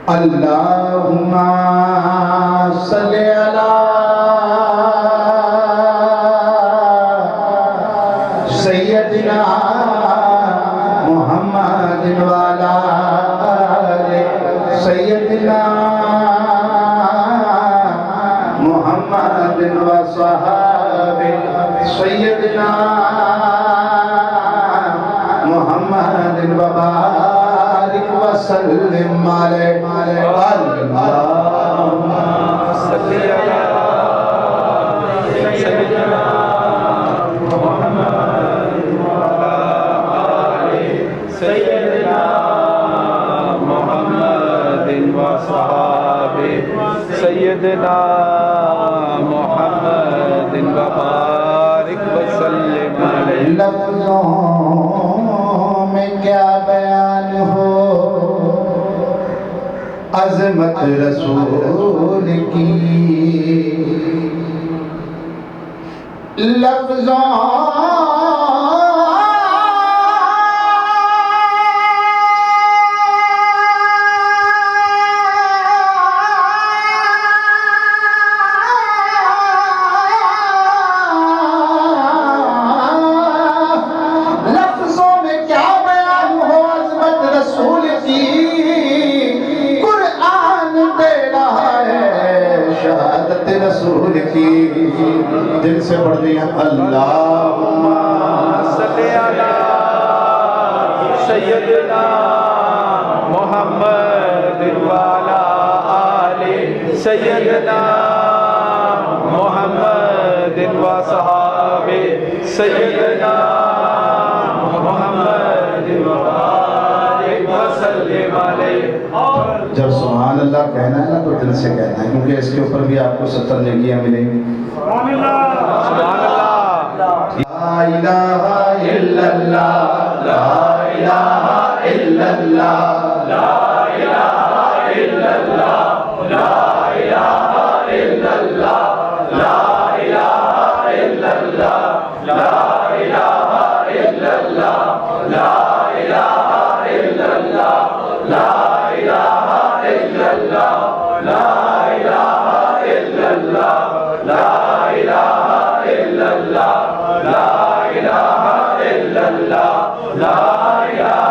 अल्लाहुम्मा सल्ली अला सय्यदिना मुहम्मदिन वाला आले सय्यदिना मुहम्मदिन व सहाबे सय्यदिना मुहम्मदिन व बारिक व सल्लिम अलैहि अल्लाहुम्मा सल्ली अला सय्यदिना मुहम्मदिन व आले सय्यदिना मुहम्मदिन व सहाबे सय्यदिना मुहम्मदिन व बारिक व सल्लिम अलैहि। लफ्ज़ों में क्या बयान हो अज़मत रसूल की, लफ्ज़ों रसूल की दिल से पढ़ दिया अल्लाहुम्मा सल्ली अला सय्यदिना मुहम्मदिन वाला आले सय्यदिना मुहम्मदिन व सहाबे सय्यदिना मुहम्मदिन व बारिक व सल्लिम अलैहि। जब सुभान अल्लाह कहना है ना तो दिल से कहना है, क्योंकि इसके ऊपर भी आपको 70 नेकियां मिलेंगी। सुभान अल्लाह ला इलाहा इल्लल्लाह ला इलाहा इल्लल्लाह ला इलाहा इल्लल्लाह ला इलाहा इल्लल्लाह ला इलाहा इल्लल्लाह ला इलाहा इल्लल्लाह ला इलाहा इल्लल्लाह ला इलाहा इल्लल्लाह ला इलाहा इल्लल्लाह ला इलाहा इल्लल्लाह ला इलाहा इल्लल्लाह ला इलाहा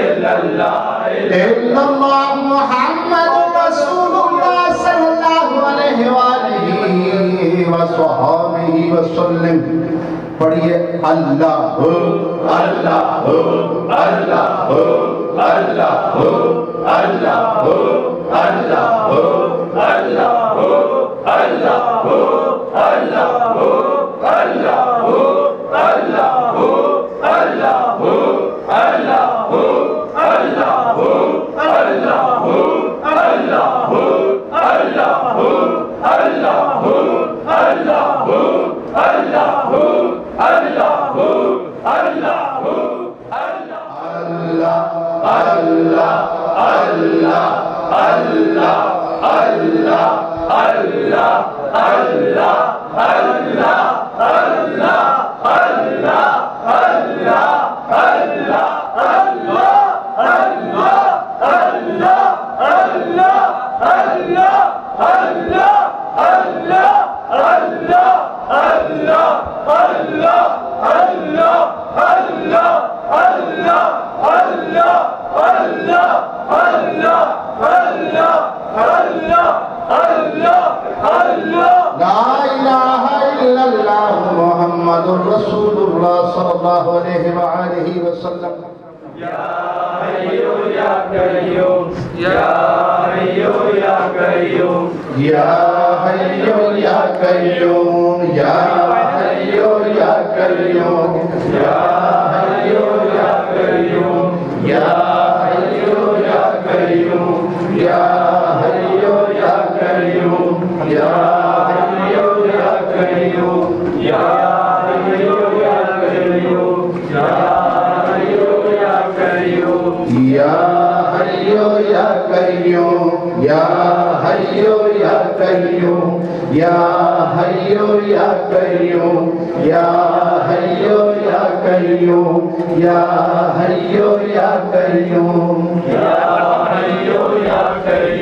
इल्लल्लाह इल्लल्लाह मुहम्मदुर रसूलुल्लाह सल्लल्लाहु अलैहि व सहाबिही वसल्लम। पढ़िए अल्लाह अल्लाह अल्लाह अल्लाह अल्लाह अल्लाह अल्लाह अल्लाह अल्लाह या हय्यो या कय्यूम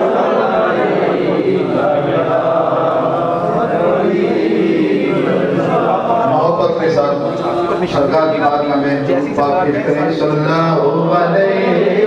सरकार की बात में पाक पेश करें सल्लल्लाहु अलैहि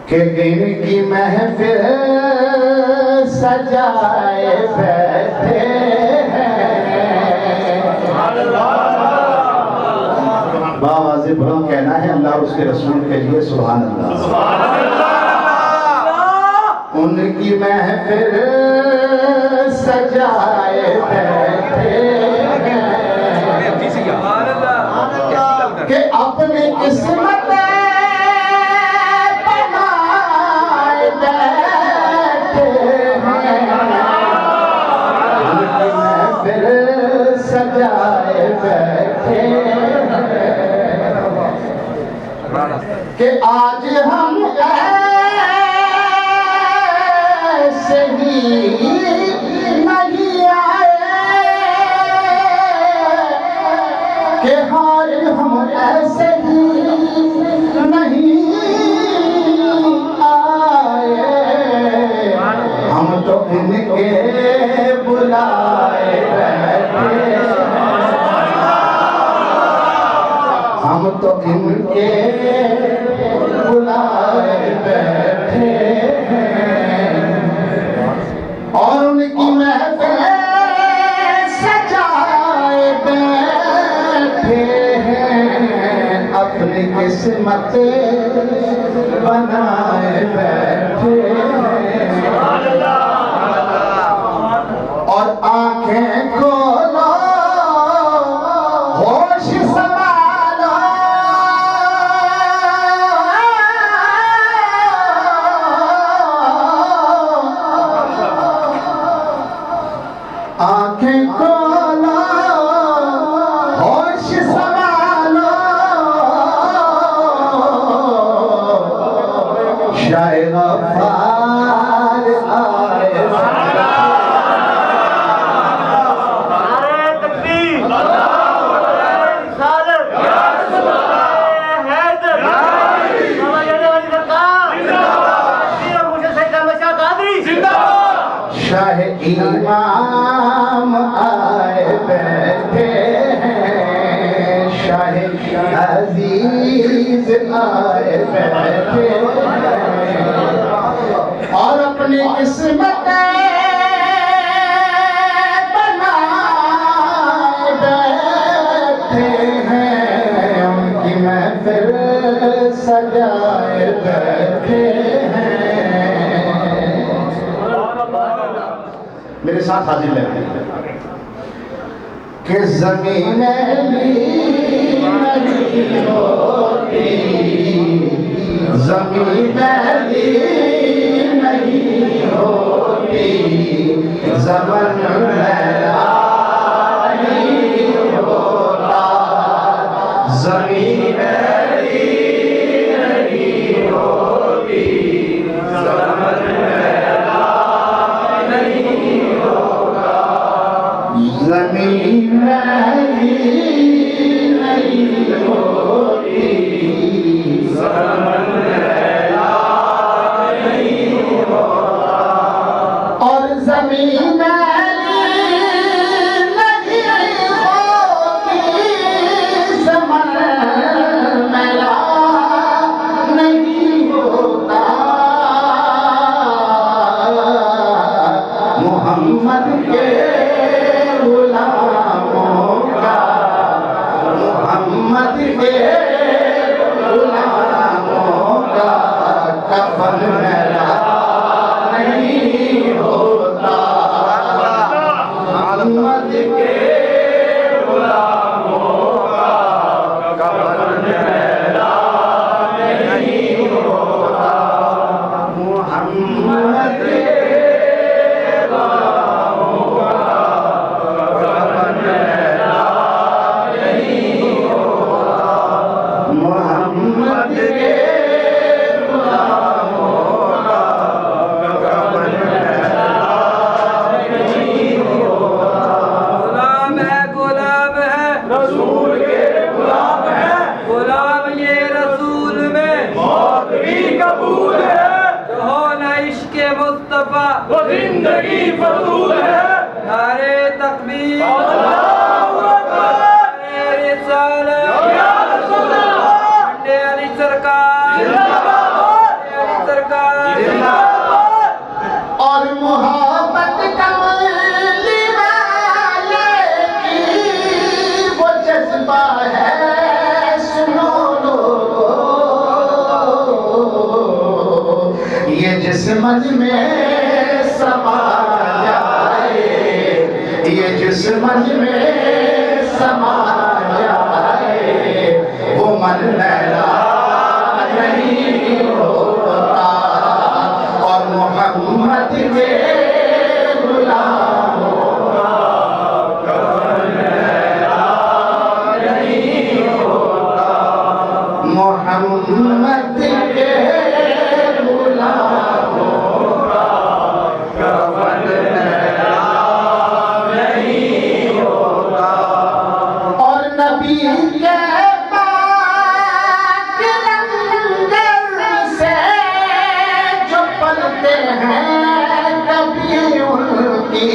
के दिन की महफिल सजाए बैठे हैं। बावाज़े बुलंद कहना है अल्लाह उसके रसूल के लिए सुभान अल्लाह। उनकी महफिल सजाए बैठे हैं कि अपनी किस्मत सजाए बैठे कि आज हम ऐसे ही नहीं आए कि हार हम ऐसे ही नहीं आए, हम तो इनके बुलाए हम तो इनके बुलाए बैठे हैं और उनकी महफिल सजाए बैठे हैं, अपनी किस्मत बनाए बैठे हैं और आंखें खोलो होश संभालो, आंखें खोलो होश संभालो, शायद गफ्फार आए शाह इमाम आए बैठे हैं, शाह अजीज आए बैठे हैं और अपनी किस्मत बनाए बैठे हैं, उनकी महफिल सजाए बैठे हैं। मेरे साथ हाजिर लेते हैं कि ज़मीन नहीं होती, ज़मीन नहीं होती, ज़मन नहीं होता, ज़मीन नहीं होती, ज़मन ज़मीन नहीं होती, ज़मन नहीं होता और ज़मीन नहीं मुस्तफा वो जिंदगी फजूल है। नारे तकबीर अल्लाहु अकबर। नारे रिसालत या रसूल अल्लाह। मंडे अली सरकार जिंदाबाद। मंडे अली सरकार जिंदाबाद। और मोहब्बत कमली वाले की वो जज्बा है, सुनो लोगो, ये जिस्मन में समा जाए, ये जिस्मन में समा जाए, वो मन लैला नहीं होता, और मोहम्मद के गुलामों का कफन लैला नहीं होता, मोहम्मद के गुलामों का कफन लैला नहीं होता। और नबी के पाक लंगर से जो पलते हैं कभी उनकी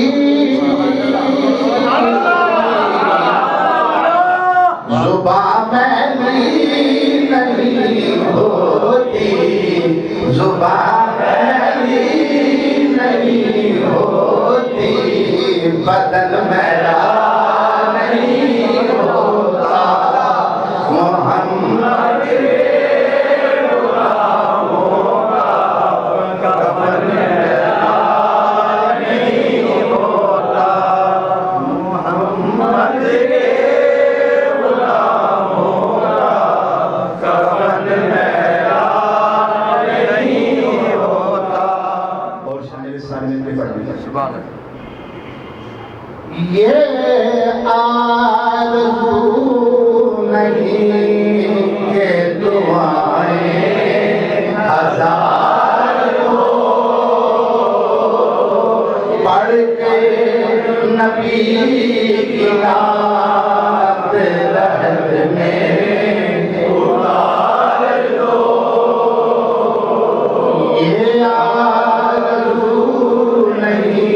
जुबान मैली नहीं होती, जुबान मैली नहीं होती, बदन मैला नहीं होता, मोहम्मद के गुलामों का कफन मैला नहीं होता, मोहम्मद के गुलामों का कफन मैला नहीं होता। और शामिल सामने पे पढ़ने सुभान अल्लाह। ये आरज़ू नहीं के दुआएं हजार हो, पढ़ के नबी की रात रहत में उतार दो, ये आरज़ू नहीं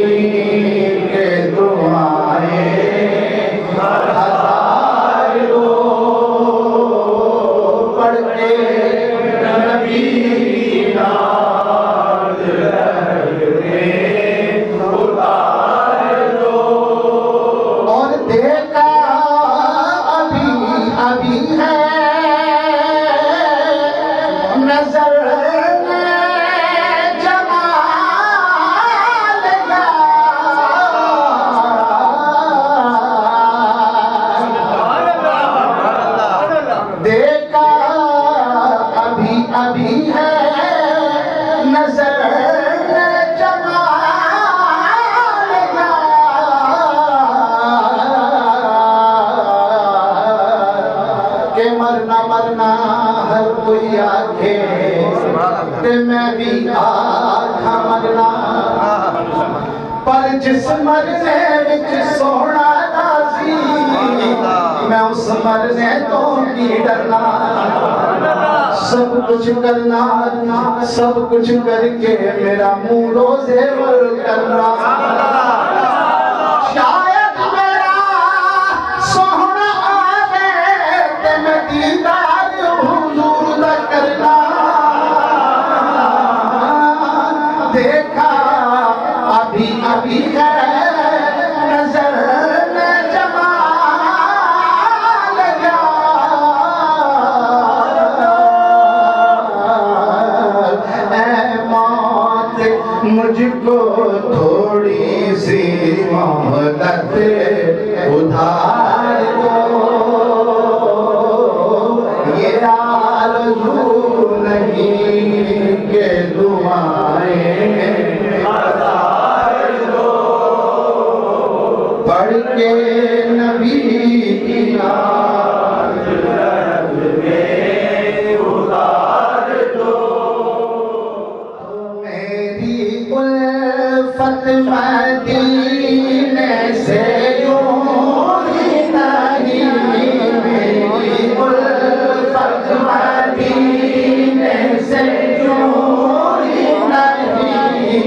के दुआएं हजार हो, पढ़ के नबी की रात रहत में उतार दो। और देखा अभी अभी है नजर में जमाल देखा अभी अभी है नजर में जमाल के मरना मरना हर कोई आखे, ते मैं भी आखा मरना, पर जिस मरने विच सोना राजी, मैं उस मरने तो की डरना, सब कुछ करना, सब कुछ करके मेरा मुंह रोज़ेवर करना, शायद मेरा सोहना आवे ते मैं दीदार हुजूर दा करना, देखा अभी अभी है नजर में जमाल ऐ मौत मुझको थोड़ी सी मोहलत उधार दो, ये आरज़ू नहीं के दुआएं हजार दो, पढ़ के नबी की रात में उतार दो, मेरी उल्फत मदीने से जोड़ी नहीं, मेरी उल्फत मदीने से जोड़ी नहीं,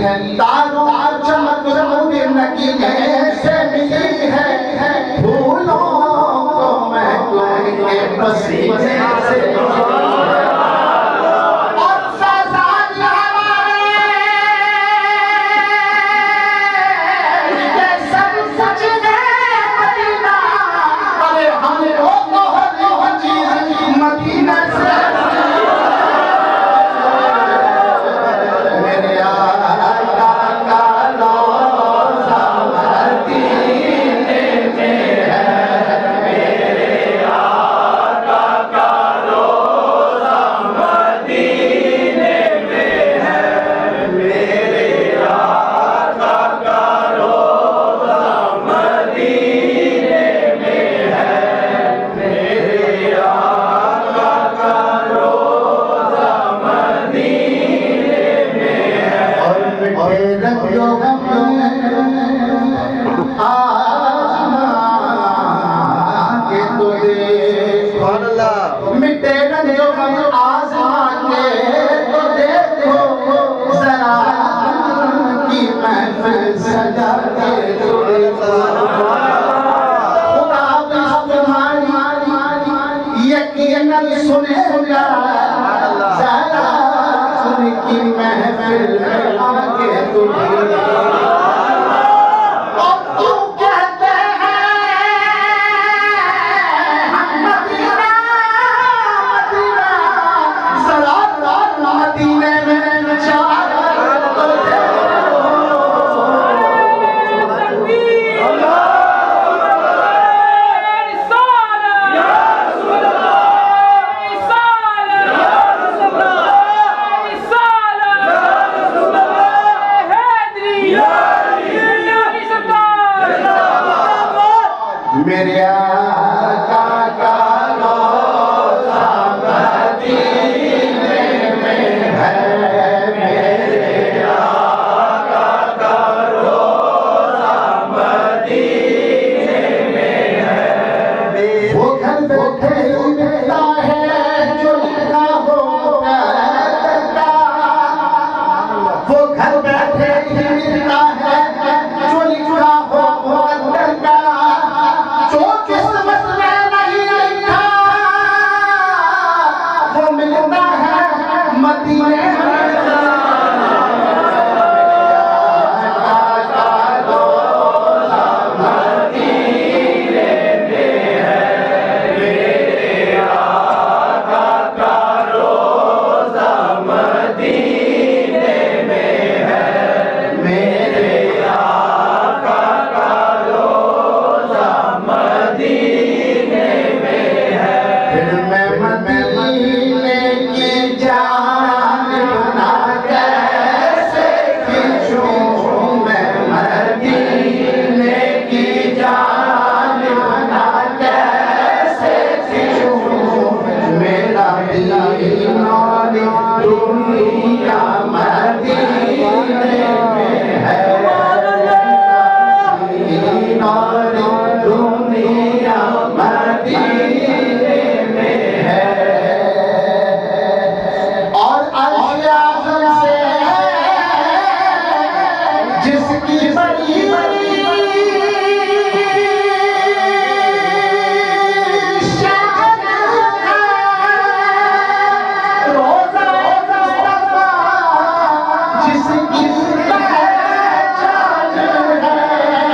है तारों चमक रंग नगीने से मिली है फूलों को महक के पसीने से और साज़ाद हमारे ये सब कुछ है मदीना अरे हमको तो चीज़ मदीना से मिटे न जो हम आसमान के तो देखो जरा की महफिल सजा के खुदा तुम्हारी यकीनन सुनेगा जरा उनकी महफिल आके तुम्हें मेरे आका का रोज़ा मदीने में है मेरे आका का रोज़ा मदीने में है वो घर बैठे लिखता है जो लिखा हो करता वो घर बैठे लिखता है जो लिखा हो करता जो किस्मत में नहीं लिखा वो मिलता है मदीने में Allah